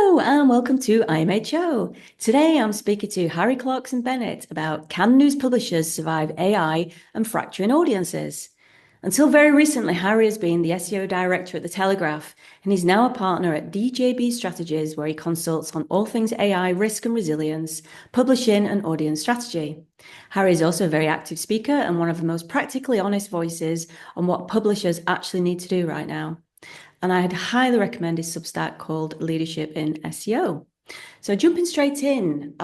Hello and welcome to IMHO. Today I'm speaking to Harry Clarkson-Bennett about can news publishers survive AI and fracturing audiences? Until very recently, Harry has been the SEO Director at the Telegraph, and he's now a partner at DJB Strategies, where he consults on all things AI risk and resilience, publishing, and audience strategy. Harry is also a very active speaker and one of the most practically honest voices on what publishers actually need to do right now. And I'd highly recommend his Substack called Leadership in SEO. So jumping straight in,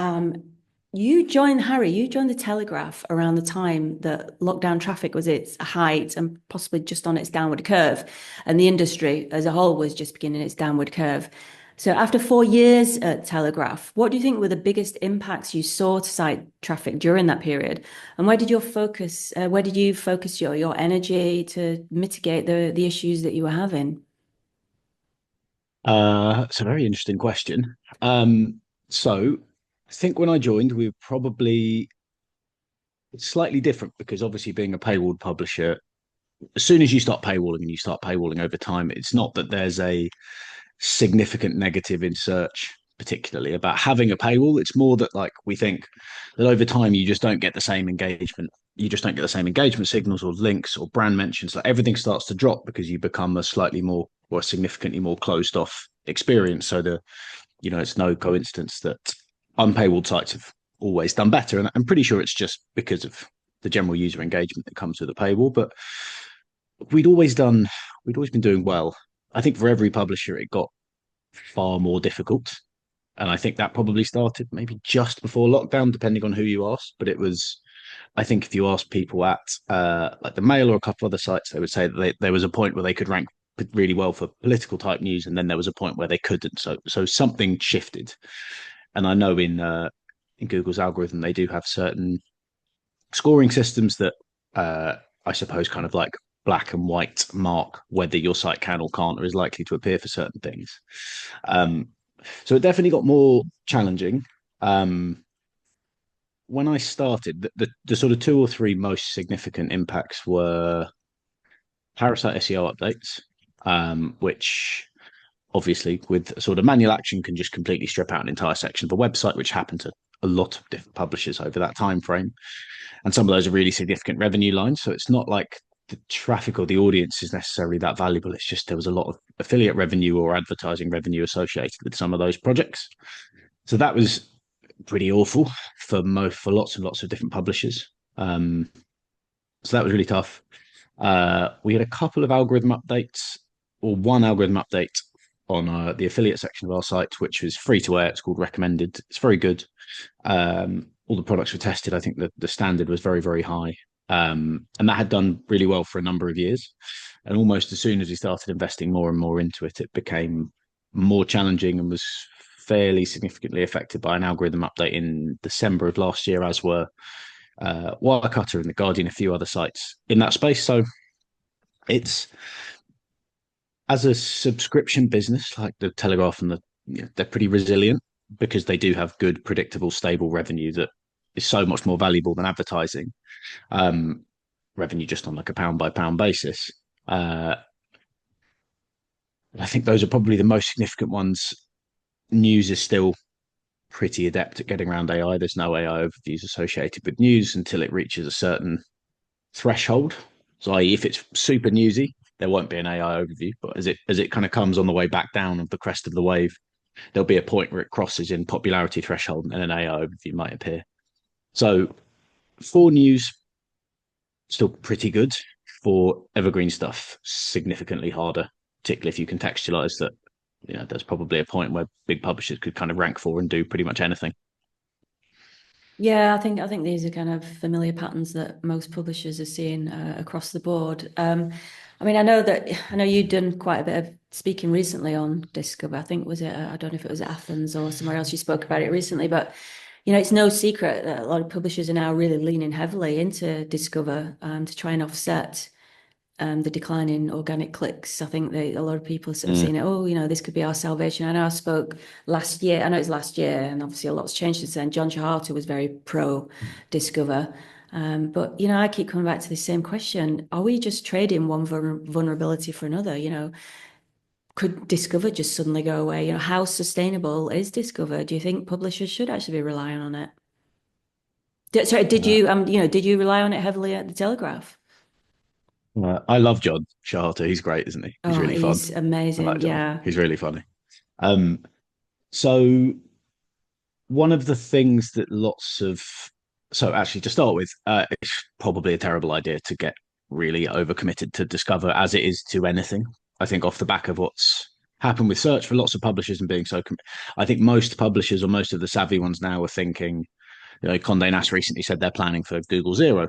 you joined the Telegraph around the time that lockdown traffic was its height and possibly just on its downward curve. And the industry as a whole was just beginning its downward curve. So after 4 years at Telegraph, what do you think were the biggest impacts you saw to site traffic during that period? And where did you focus your energy to mitigate the issues that you were having? It's a very interesting question. So I think when I joined, we were probably it's slightly different because obviously being a paywall publisher, as soon as you start paywalling and you start paywalling over time, it's not that there's a significant negative in search, particularly about having a paywall. It's more that like we think that over time you just don't get the same engagement. You just don't get the same engagement signals or links or brand mentions. Like everything starts to drop because you become a slightly more or a significantly more closed off experience. So it's no coincidence that unpaywalled sites have always done better. And I'm pretty sure it's just because of the general user engagement that comes with a paywall. But we'd always done, we'd always been doing well. I think for every publisher, it got far more difficult. And I think that probably started maybe just before lockdown, depending on who you ask. But it was, I think if you ask people at like the Mail or a couple other sites, they would say that there was a point where they could rank really well for political type news, and then there was a point where they couldn't. So something shifted. And I know in Google's algorithm, they do have certain scoring systems that I suppose kind of like black and white mark whether your site can or can't or is likely to appear for certain things. Um, so it definitely got more challenging. Um, when I started, the sort of two or three most significant impacts were Parasite SEO updates, which obviously with sort of manual action can just completely strip out an entire section of a website, which happened to a lot of different publishers over that time frame. And some of those are really significant revenue lines. So it's not like the traffic or the audience is necessarily that valuable. It's just there was a lot of affiliate revenue or advertising revenue associated with some of those projects. So that was pretty awful for lots and lots of different publishers. So that was really tough. We had a couple of algorithm updates, or one algorithm update on the affiliate section of our site, which was free to air. It's called Recommended. It's very good. All the products were tested. I think the standard was very, very high. And that had done really well for a number of years. And almost as soon as we started investing more and more into it, it became more challenging and was fairly significantly affected by an algorithm update in December of last year, as were Wirecutter and The Guardian, a few other sites in that space. So it's as a subscription business like the Telegraph and they're pretty resilient because they do have good, predictable, stable revenue that is so much more valuable than advertising um, revenue just on like a pound by pound basis. Uh, I think those are probably the most significant ones. News is still pretty adept at getting around AI. There's no AI overviews associated with news until it reaches a certain threshold. So, i.e., if it's super newsy, there won't be an AI overview. But as it kind of comes on the way back down of the crest of the wave, there'll be a point where it crosses in popularity threshold and an AI overview might appear. So for news, still pretty good. For evergreen stuff, significantly harder, particularly if you contextualize that. There's probably a point where big publishers could kind of rank for and do pretty much anything. Yeah, I think these are kind of familiar patterns that most publishers are seeing across the board. I mean, I know you've done quite a bit of speaking recently on Discover. I think was it I don't know if it was Athens or somewhere else you spoke about it recently, but it's no secret that a lot of publishers are now really leaning heavily into Discover to try and offset the decline in organic clicks. I think a lot of people are sort of Mm. saying, oh, this could be our salvation. I know I spoke last year. I know it's last year, and obviously a lot's changed since then. John Shahata was very pro Discover. But I keep coming back to the same question. Are we just trading one vulnerability for another? could Discover just suddenly go away? How sustainable is Discover? Do you think publishers should actually be relying on it? Sorry, did Uh, you did you rely on it heavily at the Telegraph? I love John Shahata. He's great, isn't he? He's Oh, really fun. he's I like amazing. John. Yeah. He's really funny. Um, so one of the things that lots of so actually to start with, it's probably a terrible idea to get really overcommitted to Discover as it is to anything. I think off the back of what's happened with search for lots of publishers and being I think most publishers or most of the savvy ones now are thinking, Condé Nast recently said they're planning for Google Zero,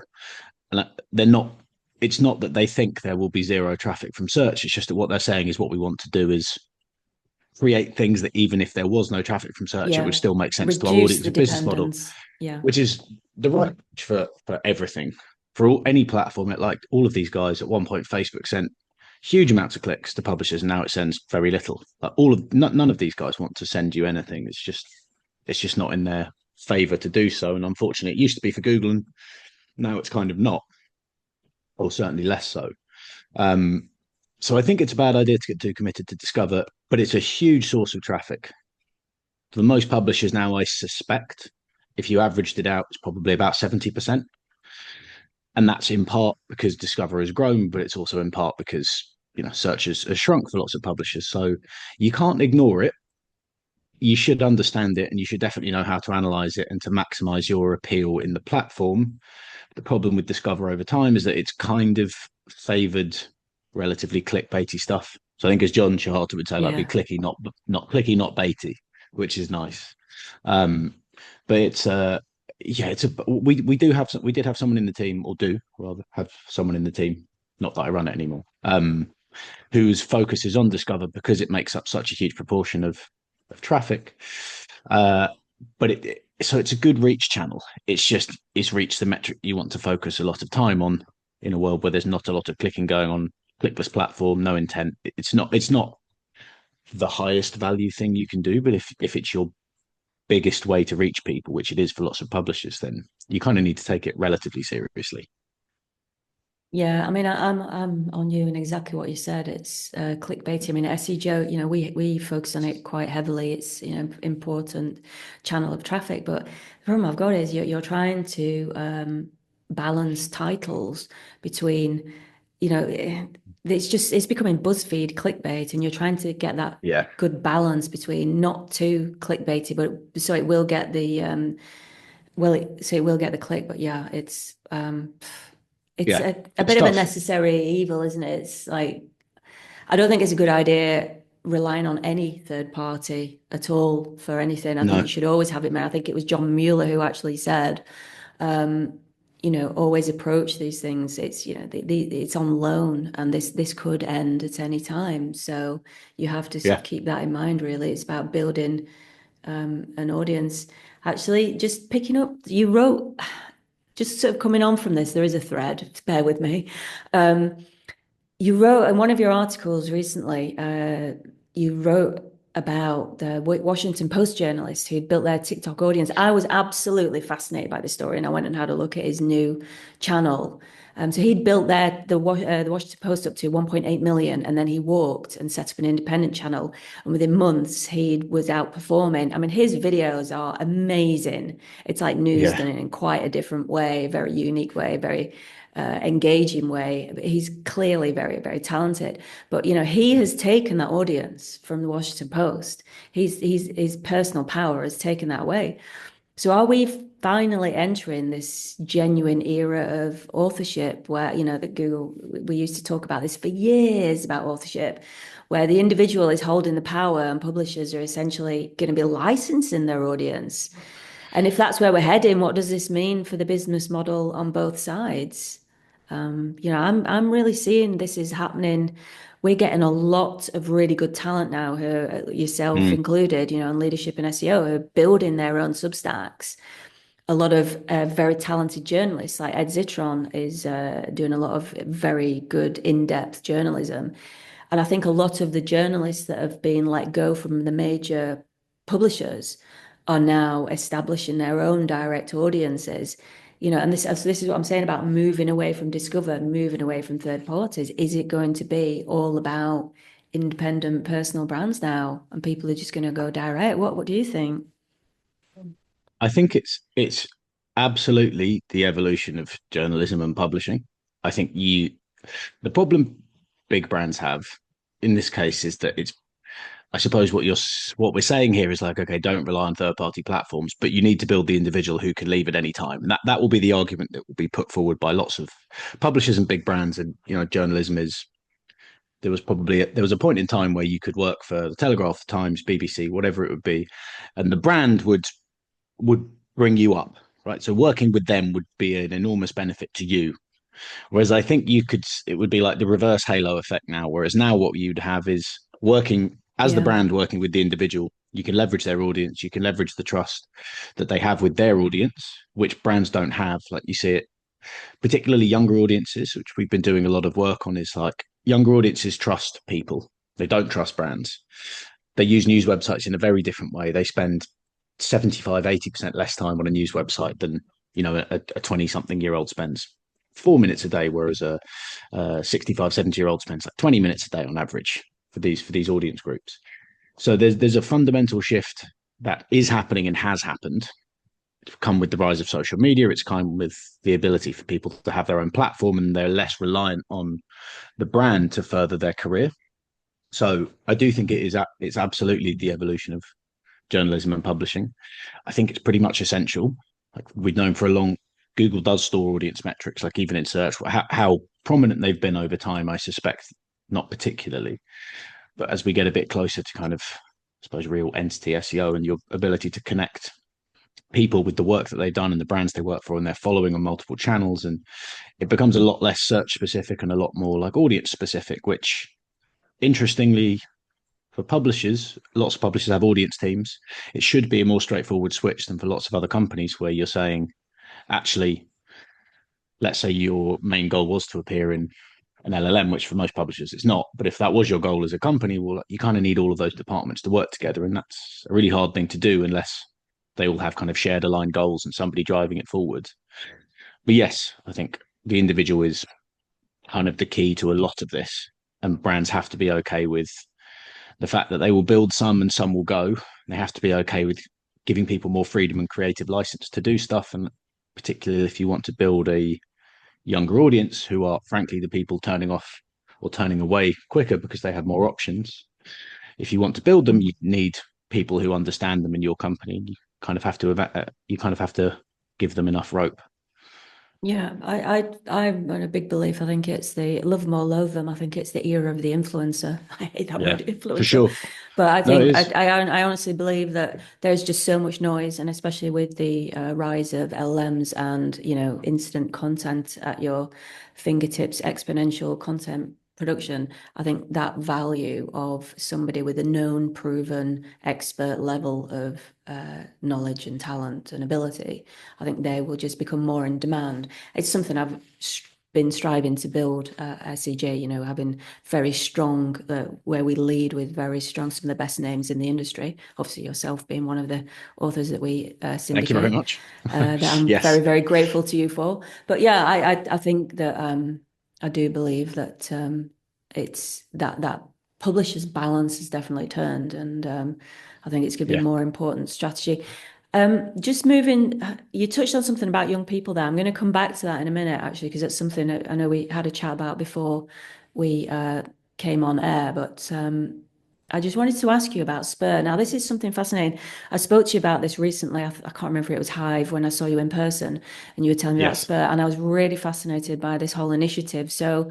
and they're not. It's not that they think there will be zero traffic from search. It's just that what they're saying is what we want to do is create things that even if there was no traffic from search, it would Yeah. still make sense to our Reduce audience the and business model, dependence. Yeah. which is the right approach for everything. For any platform, like all of these guys at one point, Facebook sent huge amounts of clicks to publishers, and now it sends very little. Like none of these guys want to send you anything. It's just not in their favor to do so. And unfortunately, it used to be for Google, and now it's kind of not, or certainly less so. Um, so I think it's a bad idea to get too committed to Discover, but it's a huge source of traffic. For most publishers now, I suspect, if you averaged it out, it's probably about 70%. And that's in part because Discover has grown, but it's also in part because search has shrunk for lots of publishers. So you can't ignore it. You should understand it, and you should definitely know how to analyze it and to maximize your appeal in the platform. The problem with Discover over time is that it's kind of favored relatively clickbaity stuff. So I think, as John Shahata would say, like be Yeah. clicky, not clicky, not baity, which is nice. Um, but it's yeah, we did have someone in the team, or do rather have someone in the team. Not that I run it anymore. Whose focus is on Discover because it makes up such a huge proportion of traffic. Uh, but so it's a good reach channel. It's reached the metric you want to focus a lot of time on in a world where there's not a lot of clicking going on, clickless platform, no intent. It's not the highest value thing you can do, but if it's your biggest way to reach people, which it is for lots of publishers, then you kind of need to take it relatively seriously. Yeah, I mean, I'm on you and exactly what you said. It's clickbait. I mean, SEO, we focus on it quite heavily. It's important channel of traffic. But the problem I've got is you're trying to balance titles between, it's becoming BuzzFeed clickbait, and you're trying to get that Yeah, good balance between not too clickbaity, but so it will get the so it will get the click. But yeah, it's yeah, a it's bit of a tough. necessary evil, isn't it? It's like, I don't think it's a good idea relying on any third party at all for anything. I think you No, should always have it, man. I think it was John Mueller who actually said, always approach these things. It's, it's on loan, and this could end at any time. So you have to yeah, keep that in mind, really. It's about building an audience. Actually, just picking up, you wrote, just sort of coming on from this, there is a thread, bear with me. Um, you wrote in one of your articles recently, you wrote about the Washington Post journalist who'd built their TikTok audience. I was absolutely fascinated by the story, and I went and had a look at his new channel. So he'd built the Washington Post up to 1.8 million, and then he walked and set up an independent channel. And within months, he was outperforming. I mean, his videos are amazing. It's like news yeah, done in quite a different way, a very unique way, very engaging way. He's clearly very, very talented. But he has taken that audience from the Washington Post. His personal power has taken that away. So are we finally entering this genuine era of authorship where, that Google, we used to talk about this for years about authorship, where the individual is holding the power and publishers are essentially going to be licensing their audience? And if that's where we're heading, what does this mean for the business model on both sides? I'm really seeing this is happening. We're getting a lot of really good talent now, who yourself mm, included, in leadership and SEO, who are building their own Substacks. A lot of very talented journalists, like Ed Zitron, is doing a lot of very good in-depth journalism. And I think a lot of the journalists that have been let go from the major publishers are now establishing their own direct audiences. And this is what I'm saying about moving away from Discover, moving away from third parties. Is it going to be all about independent personal brands now, and people are just going to go direct. What do you think? I think it's absolutely the evolution of journalism and publishing. I think the problem big brands have in this case is that it's I suppose what we're saying here is like, okay, don't rely on third party platforms, but you need to build the individual who can leave at any time, and that will be the argument that will be put forward by lots of publishers and big brands. And journalism is there was a point in time where you could work for the Telegraph, the Times, BBC, whatever it would be, and the brand would bring you up, right? So working with them would be an enormous benefit to you. Whereas I think it would be like the reverse halo effect now. Whereas now what you'd have is working as the Yeah. brand, working with the individual. You can leverage their audience. You can leverage the trust that they have with their audience, which brands don't have. Like you see it, particularly younger audiences, which we've been doing a lot of work on, is like younger audiences trust people. They don't trust brands. They use news websites in a very different way. They spend 75, 80% less time on a news website than, a 20 something year old spends 4 minutes a day, whereas a 65, 70 year old spends like 20 minutes a day on average for these audience groups. So there's a fundamental shift that is happening and has happened. It's come with the rise of social media. It's come with the ability for people to have their own platform, and they're less reliant on the brand to further their career. So I do think it's absolutely the evolution of journalism and publishing. I think it's pretty much essential. Like we've known for a long, Google does store audience metrics, like even in search. How prominent they've been over time, I suspect not particularly. But as we get a bit closer to kind of, I suppose, real entity SEO and your ability to connect people with the work that they've done and the brands they work for and their following on multiple channels, and it becomes a lot less search specific and a lot more like audience specific, which interestingly for publishers, lots of publishers have audience teams. It should be a more straightforward switch than for lots of other companies where you're saying, actually, let's say your main goal was to appear in an LLM, which for most publishers it's not. But if that was your goal as a company, well, you kind of need all of those departments to work together. And that's a really hard thing to do unless they all have kind of shared aligned goals and somebody driving it forward. But yes, I think the individual is kind of the key to a lot of this. And brands have to be okay with the fact that they will build some and some will go. They have to be okay with giving people more freedom and creative license to do stuff. And particularly if you want to build a younger audience who are frankly the people turning off or turning away quicker because they have more options. If you want to build them, you need people who understand them in your company. You kind of have to give them enough rope. Yeah, I'm a big belief. I think it's the love them or loathe them. I think it's the era of the influencer. I hate that Yeah, word, for influencer. sure. But I No, it think is. I honestly believe that there's just so much noise, and especially with the rise of LLMs and instant content at your fingertips, exponential content production. I think that value of somebody with a known, proven, expert level of knowledge and talent and ability, I think they will just become more in demand. It's something I've been striving to build at SEJ, having very strong, where we lead with very strong, some of the best names in the industry. Obviously, yourself being one of the authors that we Thank you very syndicate, much. that I'm Yes. very, very grateful to you for. But yeah, I think that I do believe that it's that publishers' balance has definitely turned, and I think it's going to be Yeah. more important strategy. Just moving, you touched on something about young people there. I'm going to come back to that in a minute, actually, because it's something that I know we had a chat about before we came on air. But I just wanted to ask you about Spur. Now, this is something fascinating. I spoke to you about this recently. I can't remember if it was Hive when I saw you in person, and you were telling me about Yes. Spur, and I was really fascinated by this whole initiative. So,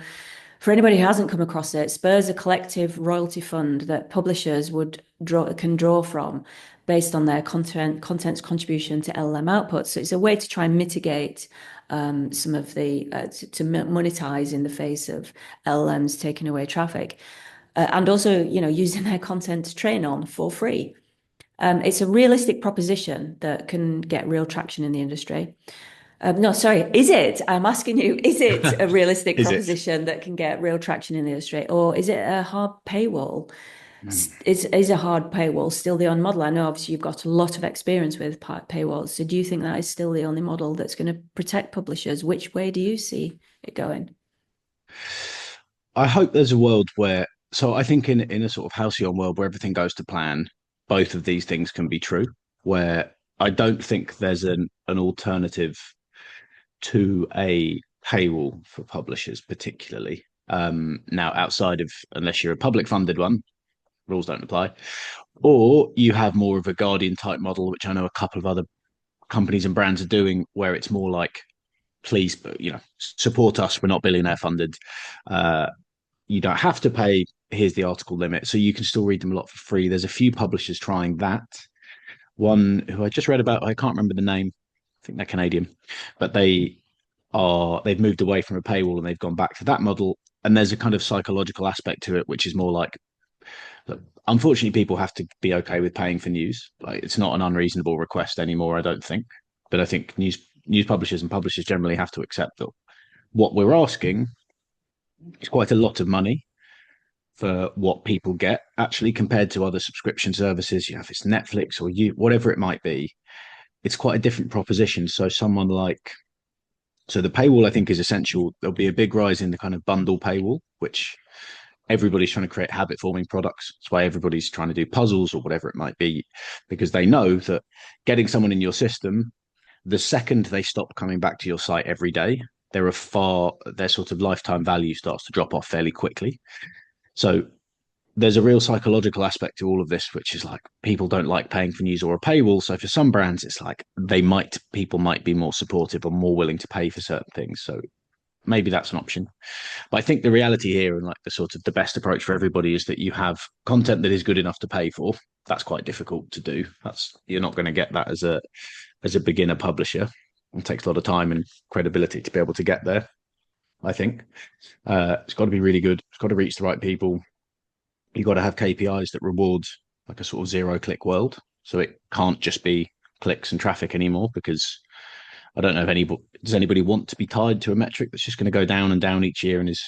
for anybody who hasn't come across it, Spur's a collective royalty fund that publishers can draw from based on their content's contribution to LLM output. So it's a way to try and mitigate some of the to monetize in the face of LLMs taking away traffic, and also using their content to train on for free. It's a realistic proposition that can get real traction in the industry. No, sorry, is it? I'm asking you, is it a realistic Is it? proposition that can get real traction in the industry, or is it a hard paywall? Mm. Is a hard paywall still the only model? I know obviously you've got a lot of experience with paywalls. So do you think that is still the only model that's going to protect publishers? Which way do you see it going? I hope there's a world where So I think in a sort of halcyon world where everything goes to plan, both of these things can be true. Where I don't think there's an alternative to a paywall for publishers, particularly. Now, outside of unless you're a public funded one, rules don't apply, or you have more of a Guardian type model, which I know a couple of other companies and brands are doing, where it's more like, please, support us. We're not billionaire funded. Uh, you don't have to pay. Here's the article limit, so you can still read them a lot for free. There's a few publishers trying that. One who I just read about, I can't remember the name. I think they're Canadian, but they've moved away from a paywall and they've gone back to that model. And there's a kind of psychological aspect to it, which is more like, look, unfortunately, people have to be okay with paying for news. Like, it's not an unreasonable request anymore, I don't think. But I think news publishers and publishers generally have to accept that what we're asking is quite a lot of money for what people get, actually, compared to other subscription services. If it's Netflix or whatever it might be, it's quite a different proposition. So the paywall, I think, is essential. There'll be a big rise in the kind of bundle paywall, which everybody's trying to create habit forming products. That's why everybody's trying to do puzzles or whatever it might be, because they know that getting someone in your system, the second they stop coming back to your site every day, their sort of lifetime value starts to drop off fairly quickly. So there's a real psychological aspect to all of this, which is like, people don't like paying for news or a paywall. So for some brands, it's like people might be more supportive or more willing to pay for certain things. So maybe that's an option. But I think the reality here, and like the best approach for everybody, is that you have content that is good enough to pay for. That's quite difficult to do. You're not going to get that as a beginner publisher. It takes a lot of time and credibility to be able to get there. I think it's got to be really good. It's got to reach the right people. You've got to have KPIs that reward like a sort of zero-click world. So it can't just be clicks and traffic anymore, because I don't know if does anybody want to be tied to a metric that's just going to go down and down each year and is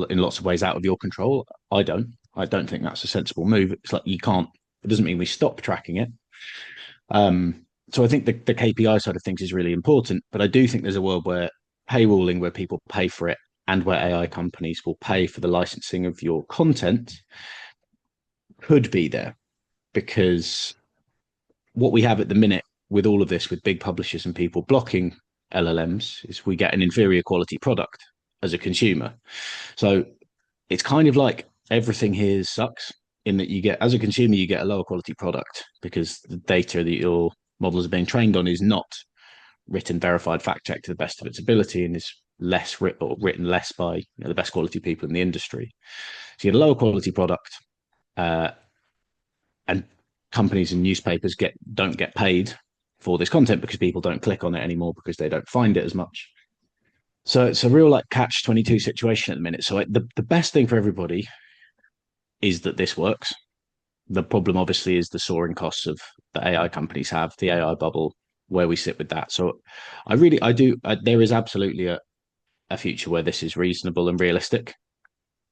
in lots of ways out of your control. I don't think that's a sensible move. It's like, it doesn't mean we stop tracking it. So I think the KPI side of things is really important, but I do think there's a world where paywalling, where people pay for it, and where AI companies will pay for the licensing of your content, could be there. Because what we have at the minute with all of this, with big publishers and people blocking LLMs, is we get an inferior quality product as a consumer. So it's kind of like everything here sucks, in that as a consumer, you get a lower quality product because the data that your models are being trained on is not written, verified, fact checked to the best of its ability, and is written less by the best quality people in the industry. So you get a lower quality product, and companies and newspapers don't get paid for this content because people don't click on it anymore because they don't find it as much. So it's a real like catch-22 situation at the minute. So the best thing for everybody is that this works. The problem obviously is the soaring costs of the AI companies have, the AI bubble, where we sit with that. So there is absolutely a future where this is reasonable and realistic.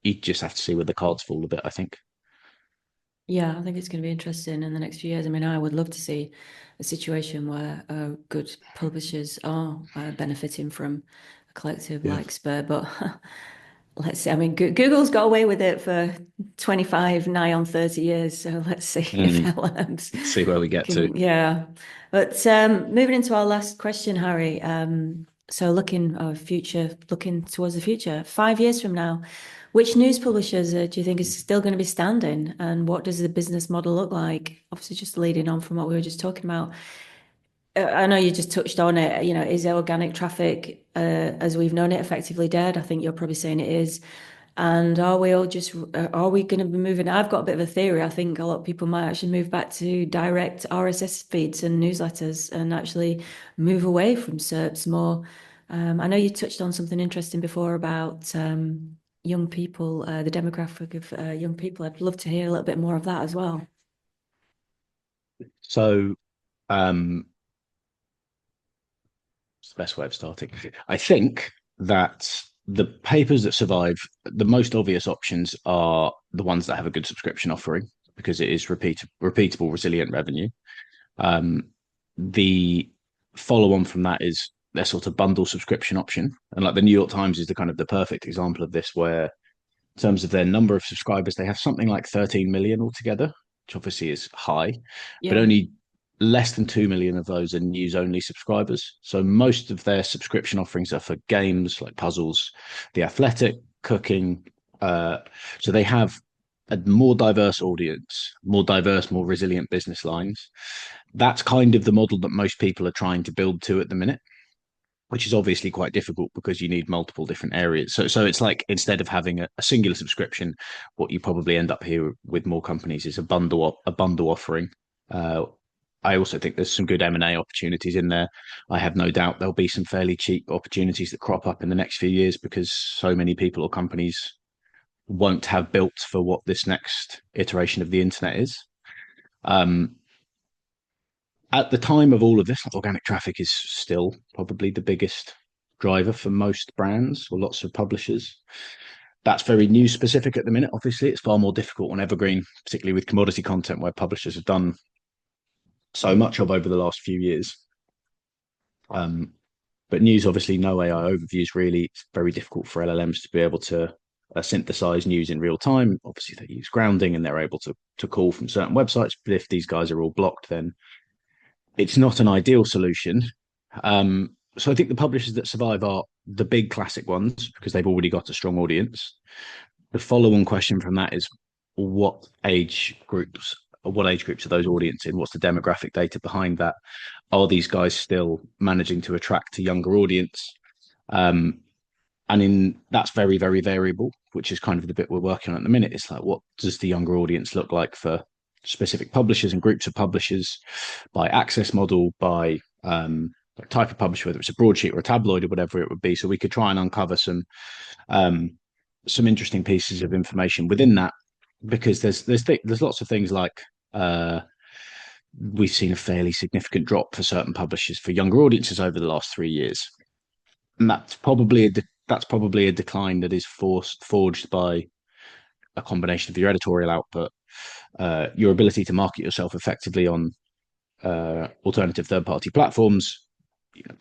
You just have to see where the cards fall a bit, I think. Yeah, I think it's going to be interesting in the next few years. I mean, I would love to see a situation where good publishers are benefiting from a collective Yeah. like Spur, but let's see. I mean, Google's got away with it for 25, nigh on 30 years. So let's see if LMs Let's see where we get to. Yeah. But moving into our last question, Harry. So looking towards the future, 5 years from now, which news publishers do you think is still going to be standing, and what does the business model look like? Obviously, just leading on from what we were just talking about. I know you just touched on it. Is organic traffic, as we've known it, effectively dead? I think you're probably saying it is. And are we going to be moving? I've got a bit of a theory. I think a lot of people might actually move back to direct RSS feeds and newsletters and actually move away from SERPs more. I know you touched on something interesting before about young people, the demographic of young people. I'd love to hear a little bit more of that as well. So, it's the best way of starting. I think that the papers that survive, the most obvious options are the ones that have a good subscription offering, because it is repeatable, resilient revenue. The follow on from that is their sort of bundle subscription option. And like the New York Times is the perfect example of this, where in terms of their number of subscribers, they have something like 13 million altogether, which obviously is high, but Yeah. only less than 2 million of those are news only subscribers. So most of their subscription offerings are for games like puzzles, The Athletic, cooking. So they have a more diverse audience, more diverse, more resilient business lines. That's kind of the model that most people are trying to build to at the minute, which is obviously quite difficult because you need multiple different areas. So it's like instead of having a singular subscription, what you probably end up here with more companies is a bundle offering. Uh, I also think there's some good M&A opportunities in there. I have no doubt there'll be some fairly cheap opportunities that crop up in the next few years because so many people or companies won't have built for what this next iteration of the internet is. Um, at the time of all of this, organic traffic is still probably the biggest driver for most brands or lots of publishers. That's very news specific at the minute. Obviously, it's far more difficult on Evergreen, particularly with commodity content where publishers have done so much of over the last few years. Um, but news, obviously, no AI overviews really. It's very difficult for LLMs to be able to synthesize news in real time. Obviously, they use grounding and they're able to call from certain websites. But if these guys are all blocked, then it's not an ideal solution. So I think the publishers that survive are the big classic ones because they've already got a strong audience. The follow-on question from that is what age groups are those audience in? What's the demographic data behind that? Are these guys still managing to attract a younger audience? And in that's very, very variable, which is kind of the bit we're working on at the minute. It's like, what does the younger audience look like for specific publishers and groups of publishers by access model, by type of publisher, whether it's a broadsheet or a tabloid or whatever it would be. So we could try and uncover some interesting pieces of information within that, because there's lots of things like we've seen a fairly significant drop for certain publishers for younger audiences over the last 3 years, and that's probably a decline that is forged by a combination of your editorial output, your ability to market yourself effectively on alternative third-party platforms.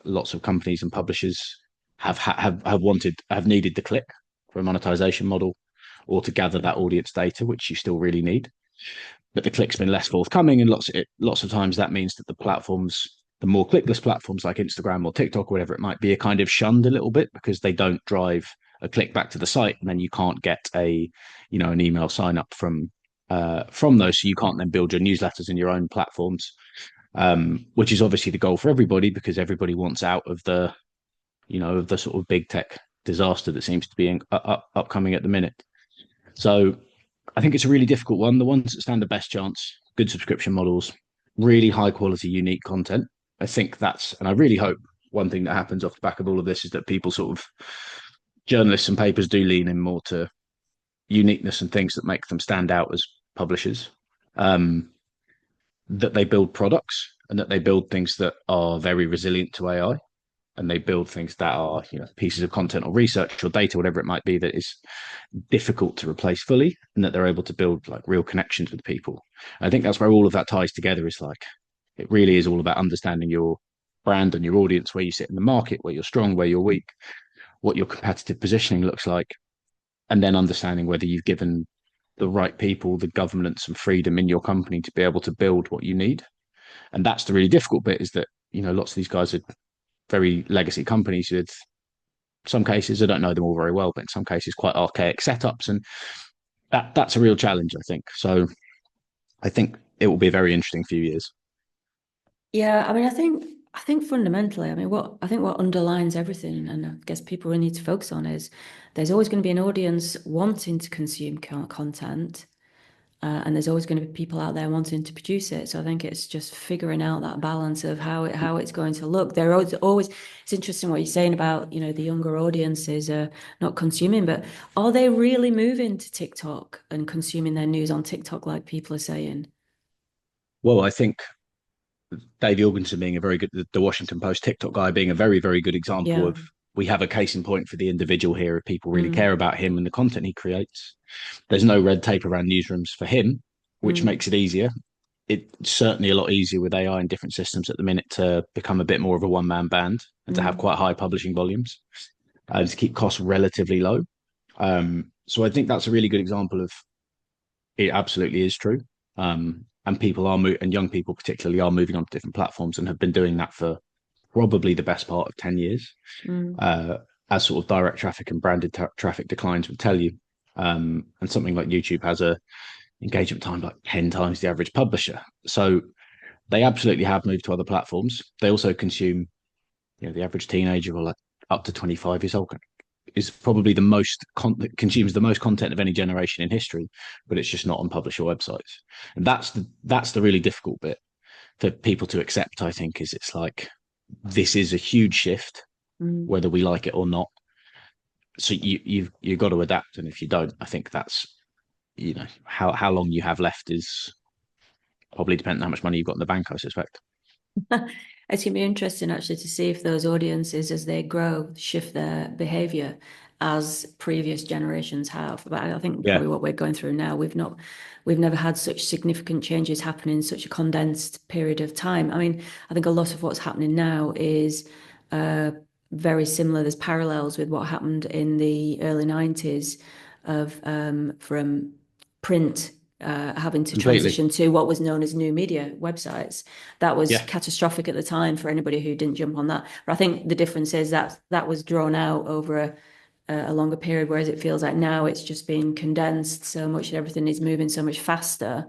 Lots of companies and publishers have needed the click for a monetization model or to gather that audience data, which you still really need. But the click's been less forthcoming, and lots of times that means that the more clickless platforms like Instagram or TikTok or whatever it might be, are kind of shunned a little bit because they don't drive a click back to the site, and then you can't get an email sign up from those, so you can't then build your newsletters in your own platforms, which is obviously the goal for everybody because everybody wants out of the sort of big tech disaster that seems to be upcoming at the minute. So I think it's a really difficult one. The ones that stand the best chance, good subscription models, really high quality, unique content. And I really hope one thing that happens off the back of all of this is that people sort of, journalists and papers do lean in more to uniqueness and things that make them stand out as publishers. That they build products and that they build things that are very resilient to AI, and they build things that are pieces of content or research or data, whatever it might be, that is difficult to replace fully, and that they're able to build like real connections with people. I think that's where all of that ties together. Is like it really is all about understanding your brand and your audience, where you sit in the market, where you're strong, where you're weak, what your competitive positioning looks like, and then understanding whether you've given the right people the governance and freedom in your company to be able to build what you need. And that's the really difficult bit, is that lots of these guys are very legacy companies with, some cases, I don't know them all very well, but in some cases quite archaic setups, and that's a real challenge, I think. So I think it will be a very interesting few years. Yeah, I mean, I think fundamentally, I mean, what underlines everything, and I guess people really need to focus on, is there's always going to be an audience wanting to consume content, and there's always going to be people out there wanting to produce it. So I think it's just figuring out that balance of how it's going to look. There are always it's interesting what you're saying about the younger audiences are not consuming, but are they really moving to TikTok and consuming their news on TikTok like people are saying? Well, I think Dave Jorgensen being the Washington Post TikTok guy being a very, very good example Yeah. of, we have a case in point for the individual here. If people really Mm, care about him and the content he creates, there's no red tape around newsrooms for him, which mm, makes it easier. It's certainly a lot easier with AI and different systems at the minute to become a bit more of a one-man band and to have mm, quite high publishing volumes and to keep costs relatively low. So I think that's a really good example of it absolutely is true. And people are and young people particularly are moving on to different platforms and have been doing that for probably the best part of 10 years, Mm. uh, as sort of direct traffic and branded traffic declines would tell you. And something like YouTube has a engagement time like 10 times the average publisher. So they absolutely have moved to other platforms. They also consume, the average teenager or like up to 25 years old is probably the most consumes the most content of any generation in history, but it's just not on publisher websites. And that's the really difficult bit for people to accept, I think, is it's like this is a huge shift, Mm. whether we like it or not. So you've got to adapt, and if you don't, I think that's how long you have left is probably depending on how much money you've got in the bank, I suspect. It's going to be interesting actually to see if those audiences, as they grow, shift their behavior as previous generations have. But I think Yeah, probably what we're going through now, we've never had such significant changes happen in such a condensed period of time. I mean, I think a lot of what's happening now is very similar. There's parallels with what happened in the early 90s of from print having to completely. transition to what was known as new media websites. That was Yeah, catastrophic at the time for anybody who didn't jump on that. But I think the difference is that that was drawn out over a longer period, whereas it feels like now it's just been condensed so much and everything is moving so much faster.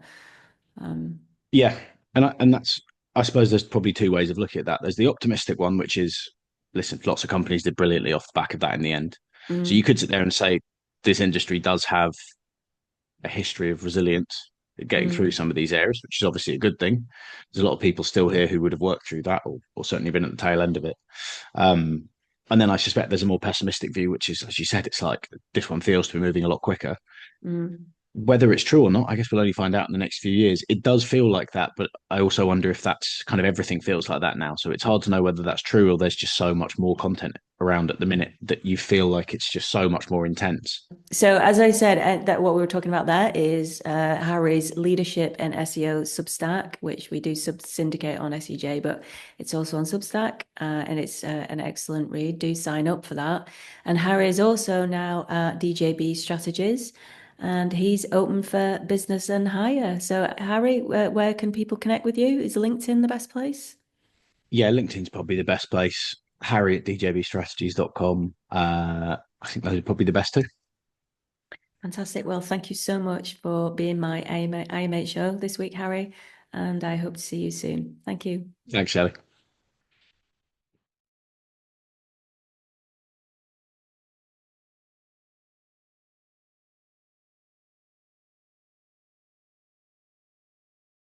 yeah, and that's I suppose there's probably two ways of looking at that. There's the optimistic one, which is listen, lots of companies did brilliantly off the back of that in the end. So you Mm, could sit there and say this industry does have a history of resilience at getting through mm, some of these areas, which is obviously a good thing. There's a lot of people still here who would have worked through that or certainly been at the tail end of it. Um, and then I suspect there's a more pessimistic view, which is, as you said, it's like this one feels to be moving a lot quicker. mm. Whether it's true or not, I guess we'll only find out in the next few years. It does feel like that, but I also wonder if that's kind of everything feels like that now. So it's hard to know whether that's true or there's just so much more content around at the minute that you feel like it's just so much more intense. So, as I said, that what we were talking about there is Harry's leadership and SEO Substack, which we do sub syndicate on SEJ, but it's also on Substack, and it's an excellent read. Do sign up for that. And Harry is also now at DJB Strategies, and he's open for business and hire. So, Harry, where can people connect with you? Is LinkedIn the best place? Yeah, LinkedIn's probably the best place. Harry at djbstrategies.com. I think those are probably the best two. Fantastic. Well, thank you so much for being my IMHO this week, Harry, and I hope to see you soon. Thank you. Thanks, Shelley.